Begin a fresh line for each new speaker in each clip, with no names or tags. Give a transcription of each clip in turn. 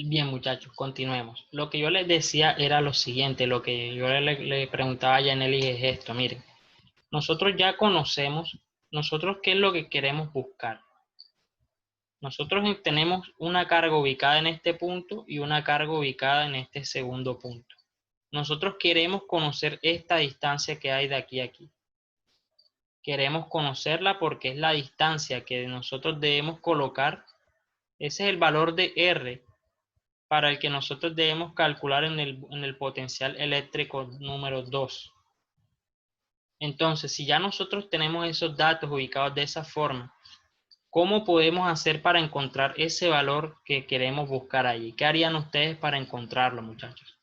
Bien, muchachos, continuemos. Lo que yo les decía era lo siguiente, lo que yo le preguntaba a Yaneli es esto, miren, nosotros ya conocemos, nosotros qué es lo que queremos buscar. Nosotros tenemos una carga ubicada en este punto y una carga ubicada en este segundo punto. Nosotros queremos conocer esta distancia que hay de aquí a aquí. Queremos conocerla porque es la distancia que nosotros debemos colocar. Ese es el valor de R para el que nosotros debemos calcular en el potencial eléctrico número 2. Entonces, si ya nosotros tenemos esos datos ubicados de esa forma, ¿cómo podemos hacer para encontrar ese valor que queremos buscar allí? ¿Qué harían ustedes para encontrarlo, muchachos?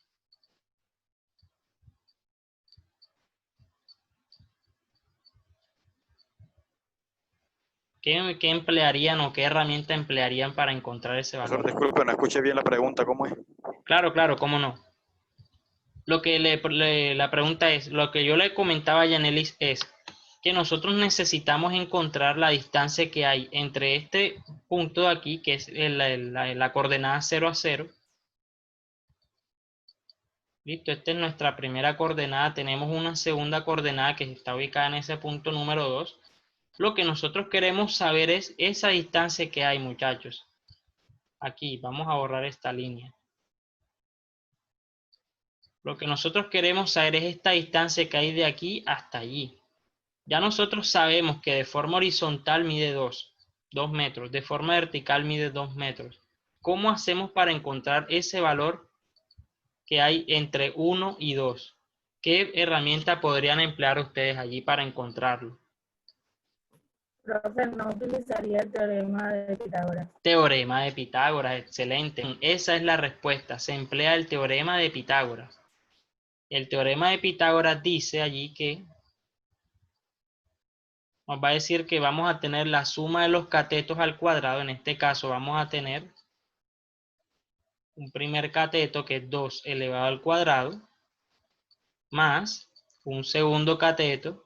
¿Qué emplearían o qué herramienta emplearían para encontrar ese
Profesor,
valor?
disculpe, no escuché bien la pregunta, ¿cómo es?
Claro, claro, cómo no. Lo que la pregunta es, lo que yo le comentaba a Yanelis es que nosotros necesitamos encontrar la distancia que hay entre este punto de aquí, que es la coordenada 0 a 0. Listo, esta es nuestra primera coordenada. Tenemos una segunda coordenada que está ubicada en ese punto número 2. Lo que nosotros queremos saber es esa distancia que hay, muchachos. Aquí, vamos a borrar esta línea. Lo que nosotros queremos saber es esta distancia que hay de aquí hasta allí. Ya nosotros sabemos que de forma horizontal mide 2 metros, de forma vertical mide 2 metros. ¿Cómo hacemos para encontrar ese valor que hay entre 1 y 2? ¿Qué herramienta podrían emplear ustedes allí para encontrarlo?
Profe, no utilizaría el teorema de Pitágoras.
Teorema de Pitágoras, excelente. Esa es la respuesta. Se emplea el teorema de Pitágoras. El teorema de Pitágoras dice allí que nos va a decir que vamos a tener la suma de los catetos al cuadrado. En este caso vamos a tener un primer cateto que es 2 elevado al cuadrado más un segundo cateto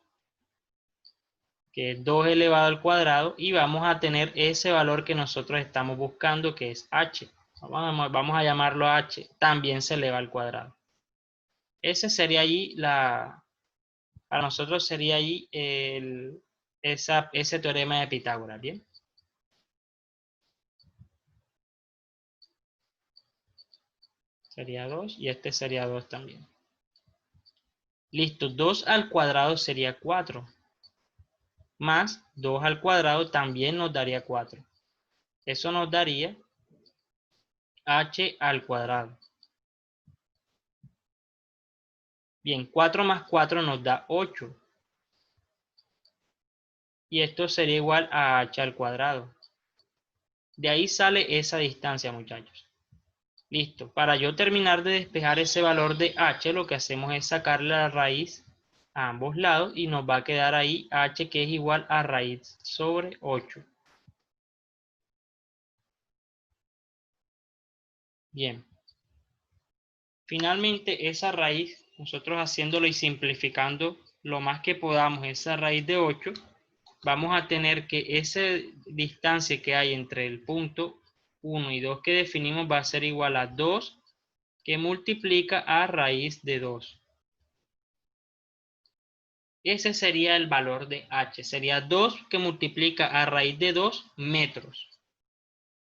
que es 2 elevado al cuadrado y vamos a tener ese valor que nosotros estamos buscando que es h. Vamos a llamarlo h, también se eleva al cuadrado. Ese sería allí para nosotros sería allí ese teorema de Pitágoras, ¿bien? Sería 2 y este sería 2 también. Listo, 2 al cuadrado sería 4. Más 2 al cuadrado también nos daría 4. Eso nos daría h al cuadrado. Bien, 4 más 4 nos da 8. Y esto sería igual a h al cuadrado. De ahí sale esa distancia, muchachos. Listo. Para yo terminar de despejar ese valor de h, lo que hacemos es sacarle la raíz a ambos lados y nos va a quedar ahí h que es igual a raíz sobre 8. Bien. Finalmente, esa raíz, nosotros haciéndolo y simplificando lo más que podamos, esa raíz de 8, vamos a tener que esa distancia que hay entre el punto 1 y 2 que definimos va a ser igual a 2 que multiplica a raíz de 2. Ese sería el valor de h, sería 2 que multiplica a raíz de 2 metros.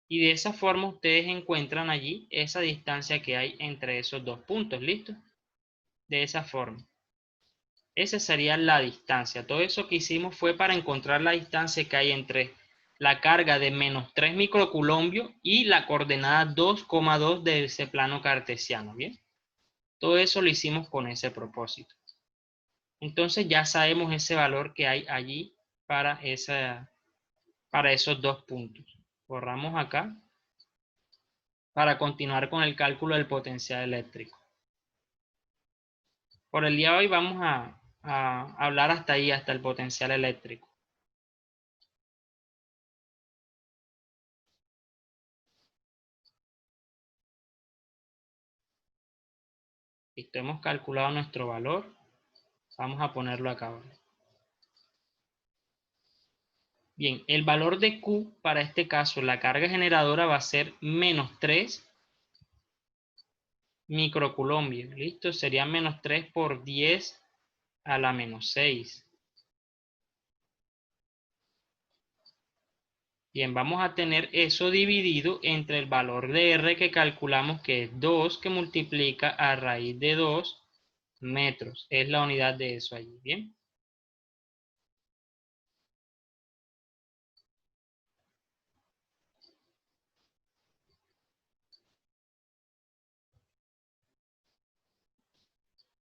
Y de esa forma ustedes encuentran allí esa distancia que hay entre esos dos puntos, ¿listo? De esa forma. Esa sería la distancia. Todo eso que hicimos fue para encontrar la distancia que hay entre la carga de menos 3 microcoulombios y la coordenada 2,2 de ese plano cartesiano, ¿bien? Todo eso lo hicimos con ese propósito. Entonces ya sabemos ese valor que hay allí para esos dos puntos. Borramos acá para continuar con el cálculo del potencial eléctrico. Por el día de hoy vamos a hablar hasta ahí, hasta el potencial eléctrico. Listo, hemos calculado nuestro valor. Vamos a ponerlo acá. Bien, el valor de Q para este caso, la carga generadora va a ser menos 3 microcoulombios. ¿Listo? Sería menos 3 por 10 a la menos 6. Bien, vamos a tener eso dividido entre el valor de R que calculamos que es 2 que multiplica a raíz de 2 metros. Es la unidad de eso allí. Bien.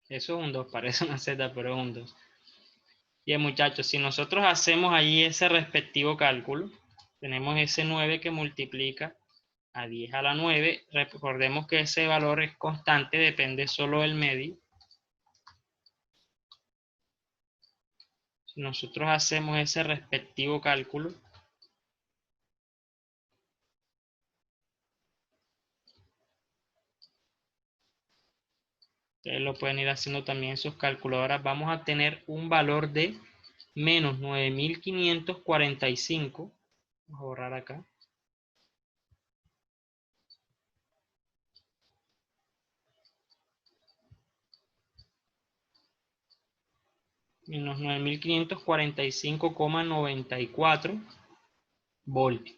Eso es un 2, parece una Z, pero es un 2. Bien, muchachos, si nosotros hacemos allí ese respectivo cálculo, tenemos ese 9 que multiplica a 10 a la 9. Recordemos que ese valor es constante, depende solo del medio. Si nosotros hacemos ese respectivo cálculo, ustedes lo pueden ir haciendo también en sus calculadoras, vamos a tener un valor de menos 9.545. Vamos a borrar acá. Menos 9.545,94 voltios.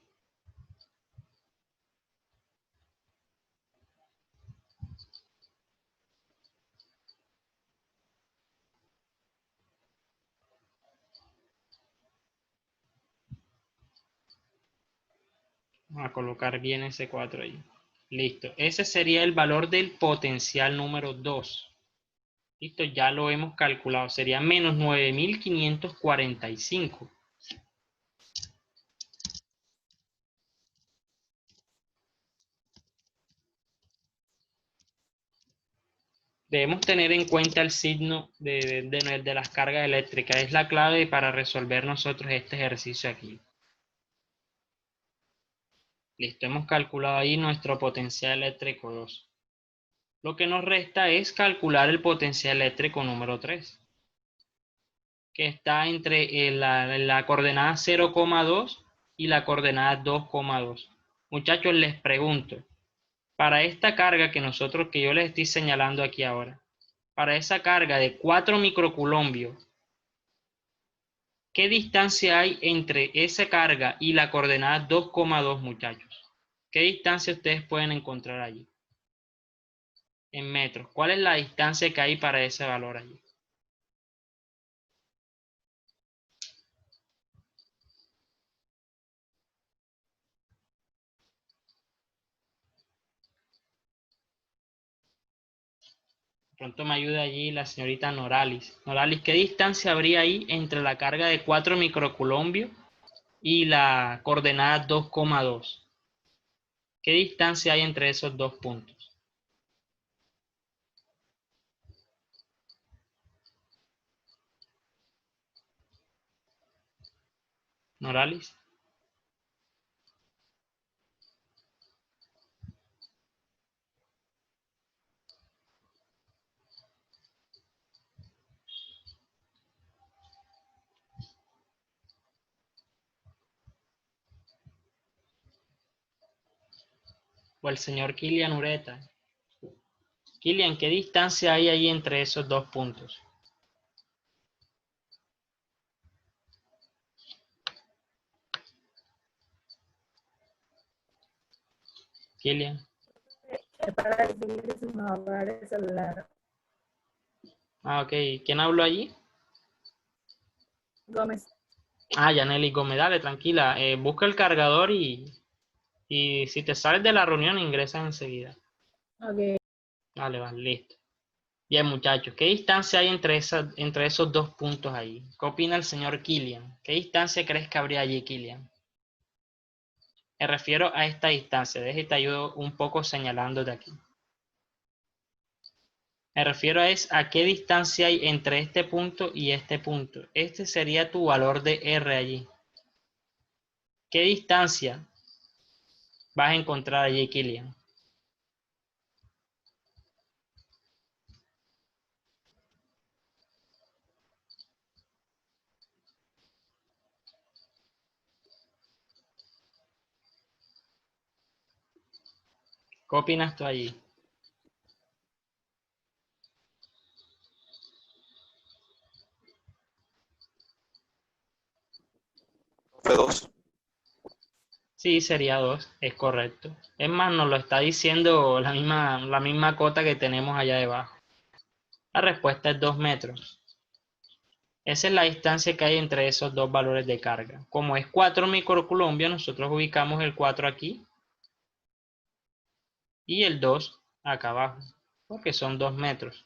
Vamos a colocar bien ese 4 ahí. Listo. Ese sería el valor del potencial número 2. Listo, ya lo hemos calculado. Sería menos 9.545. Debemos tener en cuenta el signo de las cargas eléctricas. Es la clave para resolver nosotros este ejercicio aquí. Listo, hemos calculado ahí nuestro potencial eléctrico 2. Lo que nos resta es calcular el potencial eléctrico número 3, que está entre la coordenada 0,2 y la coordenada 2,2. Muchachos, les pregunto, para esta carga que yo les estoy señalando aquí ahora, para esa carga de 4 microcoulombios, ¿qué distancia hay entre esa carga y la coordenada 2,2, muchachos? ¿Qué distancia ustedes pueden encontrar allí? En metros. ¿Cuál es la distancia que hay para ese valor allí? Pronto me ayuda allí la señorita Noralis. Noralis, ¿qué distancia habría ahí entre la carga de 4 microcoulombios y la coordenada 2,2? ¿Qué distancia hay entre esos dos puntos? Noralis. O el señor Kilian Ureta. Kilian, ¿qué distancia hay ahí entre esos dos puntos? Kilian.
Es para decirle que se me va a apagar el celular.
Ah, ok. ¿Quién habló allí?
Gómez.
Ah, Yaneli Gómez. Dale, tranquila. Busca el cargador y si te sales de la reunión, ingresa enseguida.
Ok.
Vale, vale, listo. Bien, muchachos, ¿qué distancia hay entre esos dos puntos ahí? ¿Qué opina el señor Kilian? ¿Qué distancia crees que habría allí, Kilian? Me refiero a esta distancia. Déjate ayudo un poco señalándote aquí. Me refiero a qué distancia hay entre este punto y este punto. Este sería tu valor de R allí. ¿Qué distancia vas a encontrar allí, Kilian? ¿Qué opinas tú allí? Sí, sería 2, es correcto. Es más, nos lo está diciendo la misma cota que tenemos allá debajo. La respuesta es 2 metros. Esa es la distancia que hay entre esos dos valores de carga. Como es 4 microcoulombios, nosotros ubicamos el 4 aquí y el 2 acá abajo, porque son 2 metros.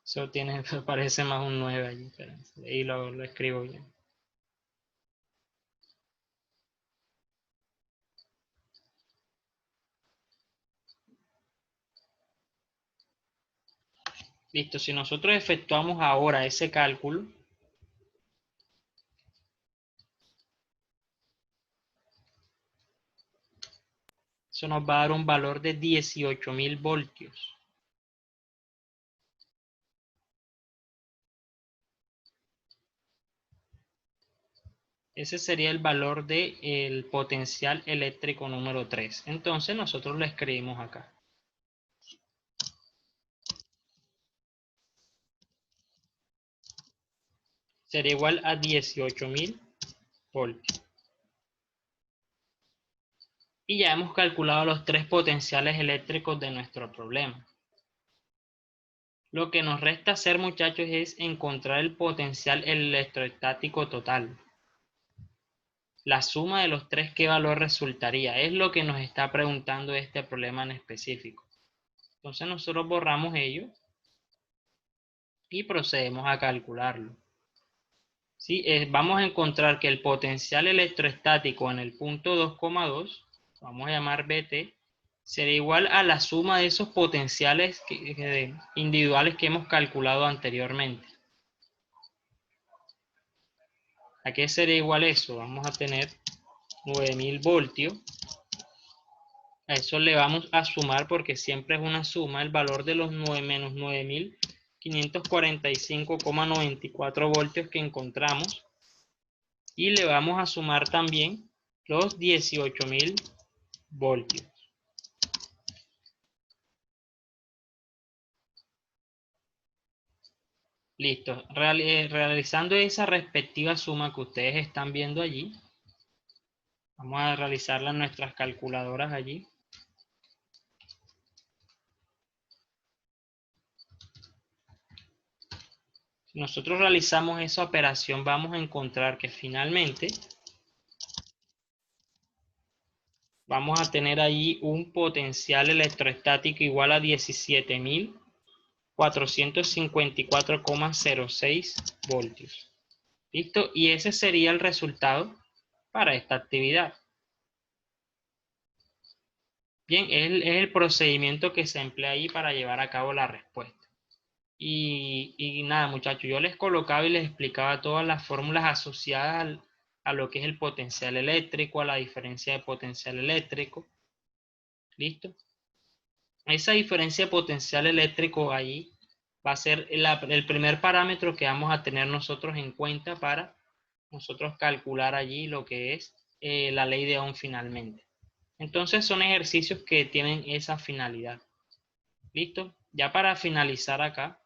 Eso tiene, parece más un 9 allí, espérense, y lo escribo bien. Listo, si nosotros efectuamos ahora ese cálculo, eso nos va a dar un valor de 18.000 voltios. Ese sería el valor del potencial eléctrico número 3. Entonces nosotros lo escribimos acá. Sería igual a 18.000 voltios. Y ya hemos calculado los 3 potenciales eléctricos de nuestro problema. Lo que nos resta hacer, muchachos, es encontrar el potencial electrostático total. La suma de los 3, ¿qué valor resultaría? Es lo que nos está preguntando este problema en específico. Entonces nosotros borramos ello y procedemos a calcularlo. ¿Sí? Vamos a encontrar que el potencial electrostático en el punto 2,2, vamos a llamar BT, será igual a la suma de esos potenciales individuales que hemos calculado anteriormente. ¿A qué sería igual eso? Vamos a tener 9.000 voltios. A eso le vamos a sumar, porque siempre es una suma, el valor de los 9 menos 9.545,94 voltios que encontramos. Y le vamos a sumar también los 18.000 voltios. Listo. Realizando esa respectiva suma que ustedes están viendo allí, vamos a realizarla en nuestras calculadoras allí. Si nosotros realizamos esa operación, vamos a encontrar que finalmente vamos a tener allí un potencial electrostático igual a 17.454,06 voltios. ¿Listo? Y ese sería el resultado para esta actividad. Bien, es el procedimiento que se emplea ahí para llevar a cabo la respuesta. Y nada, muchachos, yo les colocaba y les explicaba todas las fórmulas asociadas a lo que es el potencial eléctrico, a la diferencia de potencial eléctrico. ¿Listo? Esa diferencia de potencial eléctrico ahí va a ser el primer parámetro que vamos a tener nosotros en cuenta para nosotros calcular allí lo que es la ley de Ohm finalmente. Entonces son ejercicios que tienen esa finalidad. ¿Listo? Ya para finalizar acá,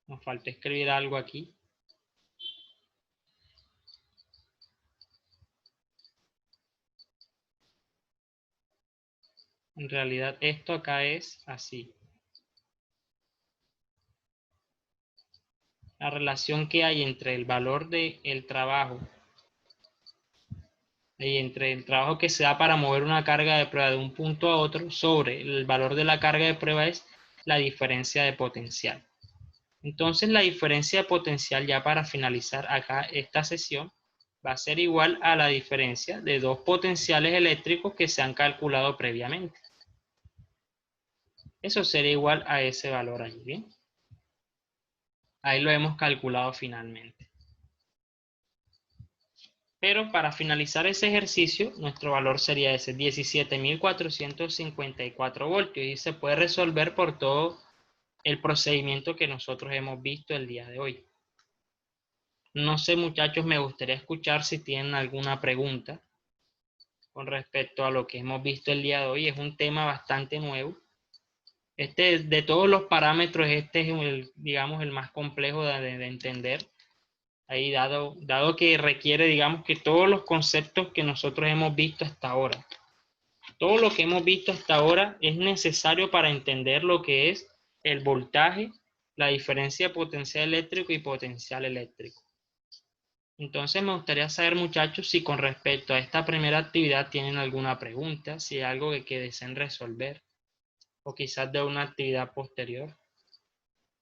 nos falta escribir algo aquí. En realidad esto acá es así. La relación que hay entre el valor del trabajo y entre el trabajo que se da para mover una carga de prueba de un punto a otro sobre el valor de la carga de prueba es la diferencia de potencial. Entonces la diferencia de potencial, ya para finalizar acá esta sesión, va a ser igual a la diferencia de dos potenciales eléctricos que se han calculado previamente. Eso sería igual a ese valor allí, ¿bien? Ahí lo hemos calculado finalmente. Pero para finalizar ese ejercicio, nuestro valor sería ese 17.454 voltios y se puede resolver por todo el procedimiento que nosotros hemos visto el día de hoy. No sé, muchachos, me gustaría escuchar si tienen alguna pregunta con respecto a lo que hemos visto el día de hoy. Es un tema bastante nuevo. De todos los parámetros, este es digamos, el más complejo de entender. Ahí dado que requiere, digamos, que todos los conceptos que nosotros hemos visto hasta ahora, todo lo que hemos visto hasta ahora es necesario para entender lo que es el voltaje, la diferencia de potencial eléctrico y potencial eléctrico. Entonces me gustaría saber, muchachos, si con respecto a esta primera actividad tienen alguna pregunta, si hay algo que deseen resolver, o quizás de una actividad posterior.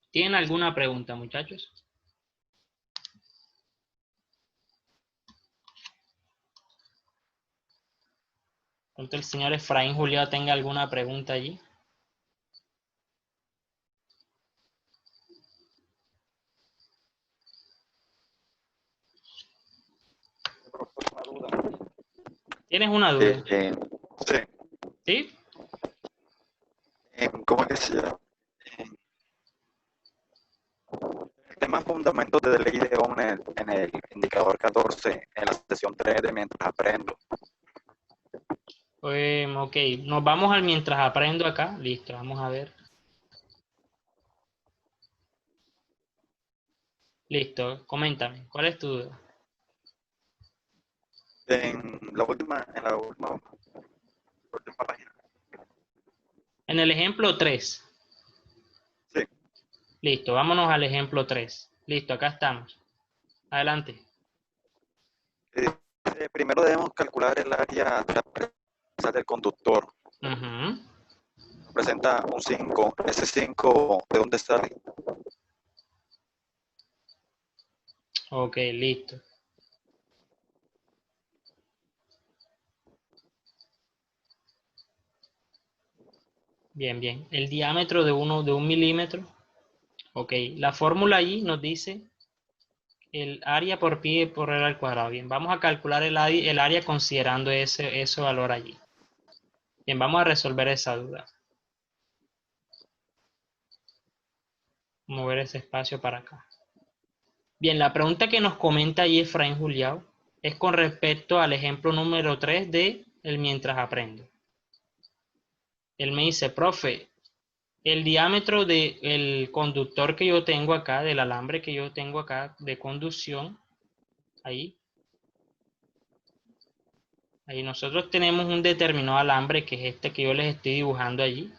¿Tienen alguna pregunta, muchachos? Pronto el señor Efraín Julián tenga alguna pregunta allí.
Una duda.
¿Tienes una duda?
Sí,
¿Sí?
¿cómo es que se llama? El tema fundamentos de ley de Ohm en el indicador 14, en la sesión 3 de mientras aprendo.
Ok, nos vamos al mientras aprendo acá. Listo, vamos a ver. Listo, coméntame, ¿cuál es tu duda?
En la última página.
En el ejemplo 3.
Sí.
Listo, vámonos al ejemplo 3. Listo, acá estamos. Adelante.
Primero debemos calcular el área transversal del conductor.
Ujú.
Presenta un 5. Ese 5, ¿de dónde sale?
Ok, listo. Bien, bien. El diámetro de un milímetro. Ok, la fórmula allí nos dice el área por pi por r al cuadrado. Bien, vamos a calcular el área considerando ese valor allí. Bien, vamos a resolver esa duda. Mover ese espacio para acá. Bien, la pregunta que nos comenta allí Efraín Juliao es con respecto al ejemplo número 3 de el mientras aprendo. Él me dice, profe, el diámetro del conductor que yo tengo acá, del alambre que yo tengo acá de conducción, ahí nosotros tenemos un determinado alambre que es este que yo les estoy dibujando allí.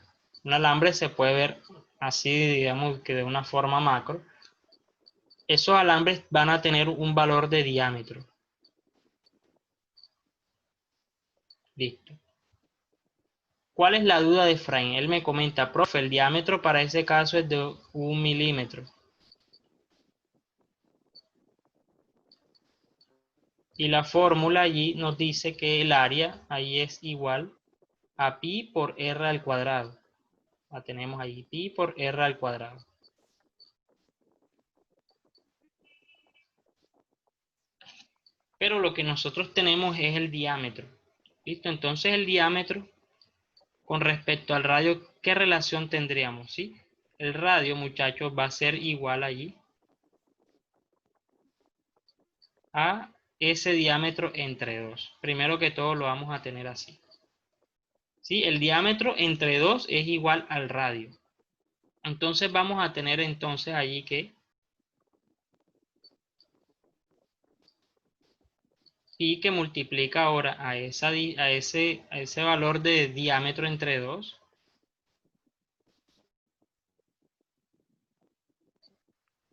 Un alambre se puede ver así, digamos que de una forma macro. Esos alambres van a tener un valor de diámetro. Listo. ¿Cuál es la duda de Efraín? Él me comenta, profe, el diámetro para ese caso es de 1 milímetro. Y la fórmula allí nos dice que el área ahí es igual a pi por r al cuadrado. La tenemos ahí, pi por r al cuadrado. Pero lo que nosotros tenemos es el diámetro. ¿Listo? Entonces el diámetro con respecto al radio, ¿qué relación tendríamos? ¿Sí? El radio, muchachos, va a ser igual allí a ese diámetro entre 2. Primero que todo lo vamos a tener así. ¿Sí? El diámetro entre 2 es igual al radio. Entonces vamos a tener entonces allí que pi que multiplica ahora a ese valor de diámetro entre 2.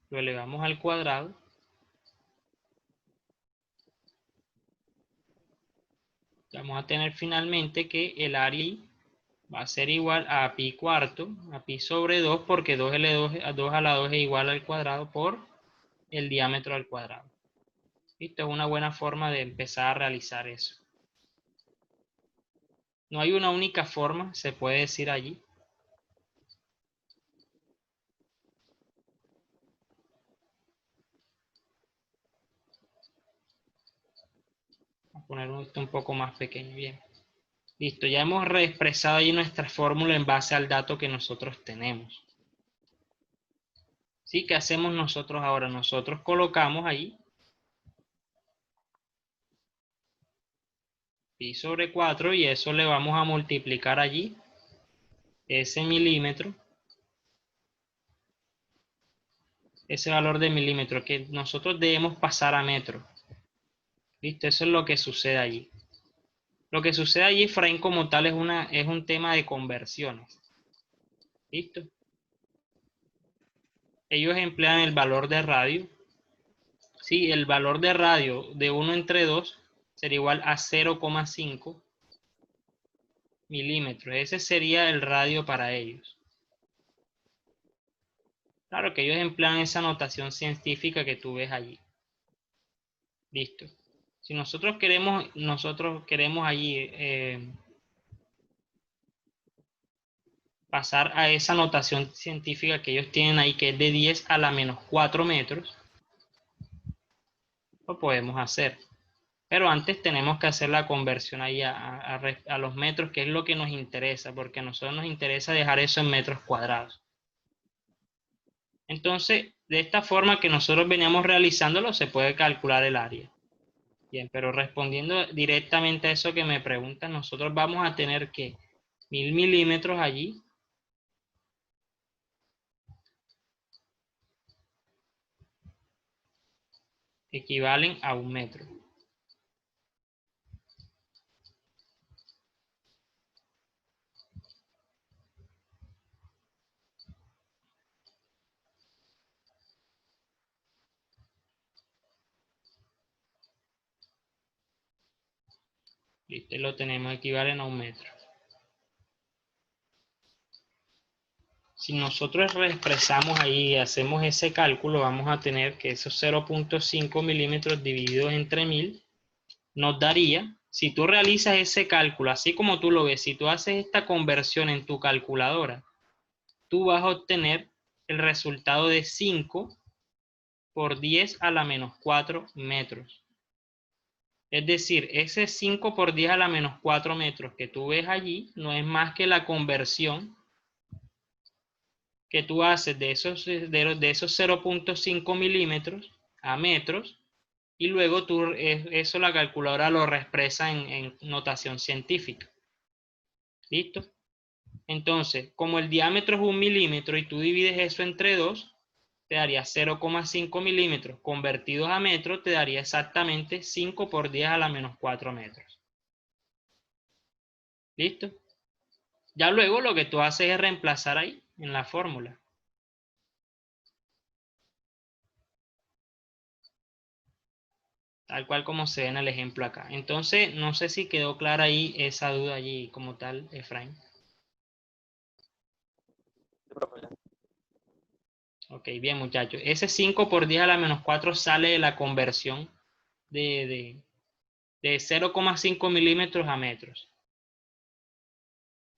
Lo elevamos al cuadrado. Vamos a tener finalmente que el área va a ser igual a pi cuarto, a pi sobre 2, porque 2 a la 2 es igual al cuadrado por el diámetro al cuadrado. Esto es una buena forma de empezar a realizar eso. No hay una única forma, se puede decir allí. Vamos a poner esto un poco más pequeño, bien. Listo, ya hemos reexpresado ahí nuestra fórmula en base al dato que nosotros tenemos. ¿Sí? ¿Qué hacemos nosotros ahora? Nosotros colocamos ahí pi sobre 4 y eso le vamos a multiplicar allí ese milímetro ese valor de milímetro, que nosotros debemos pasar a metro. ¿Listo? Eso es lo que sucede allí. Lo que sucede allí, Efraín, como tal, es un tema de conversiones. ¿Listo? Ellos emplean el valor de radio. Sí, el valor de radio de 1 entre 2 sería igual a 0,5 milímetros. Ese sería el radio para ellos. Claro que ellos emplean esa notación científica que tú ves allí. Listo. Si nosotros queremos allí pasar a esa notación científica que ellos tienen ahí, que es de 10 a la menos 4 metros, lo podemos hacer. Pero antes tenemos que hacer la conversión ahí a los metros, que es lo que nos interesa, porque a nosotros nos interesa dejar eso en metros cuadrados. Entonces, de esta forma que nosotros veníamos realizándolo, se puede calcular el área. Bien, pero respondiendo directamente a eso que me preguntan, nosotros vamos a tener que 1000 milímetros allí equivalen a 1 metro. Listo, lo tenemos, equivalen a 1 metro. Si nosotros reexpresamos ahí y hacemos ese cálculo, vamos a tener que esos 0,5 milímetros divididos entre 1000 nos daría, si tú realizas ese cálculo, así como tú lo ves, si tú haces esta conversión en tu calculadora, tú vas a obtener el resultado de 5 por 10 a la menos 4 metros. Es decir, ese 5 por 10 a la menos 4 metros que tú ves allí no es más que la conversión que tú haces de esos 0,5 milímetros a metros, y luego eso la calculadora lo reexpresa en notación científica. ¿Listo? Entonces, como el diámetro es 1 milímetro y tú divides eso entre 2, te daría 0,5 milímetros convertidos a metros, te daría exactamente 5 por 10 a la menos 4 metros. ¿Listo? Ya luego lo que tú haces es reemplazar ahí en la fórmula. Tal cual como se ve en el ejemplo acá. Entonces, no sé si quedó clara ahí esa duda allí como tal, Efraín. Ok, bien muchachos. Ese 5 por 10 a la menos 4 sale de la conversión de 0,5 milímetros a metros.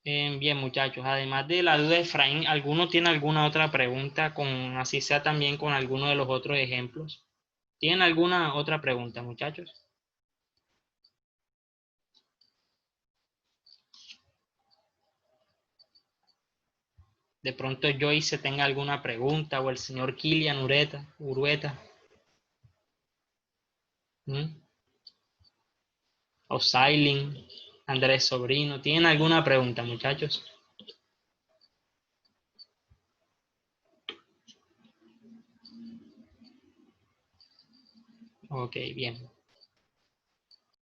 Bien muchachos, además de la duda de Efraín, ¿alguno tiene alguna otra pregunta, así sea también con alguno de los otros ejemplos? ¿Tienen alguna otra pregunta, muchachos? De pronto Joyce tenga alguna pregunta, o el señor Kilian Urueta. O Sailin, Andrés Sobrino. ¿Tienen alguna pregunta, muchachos? Ok, bien.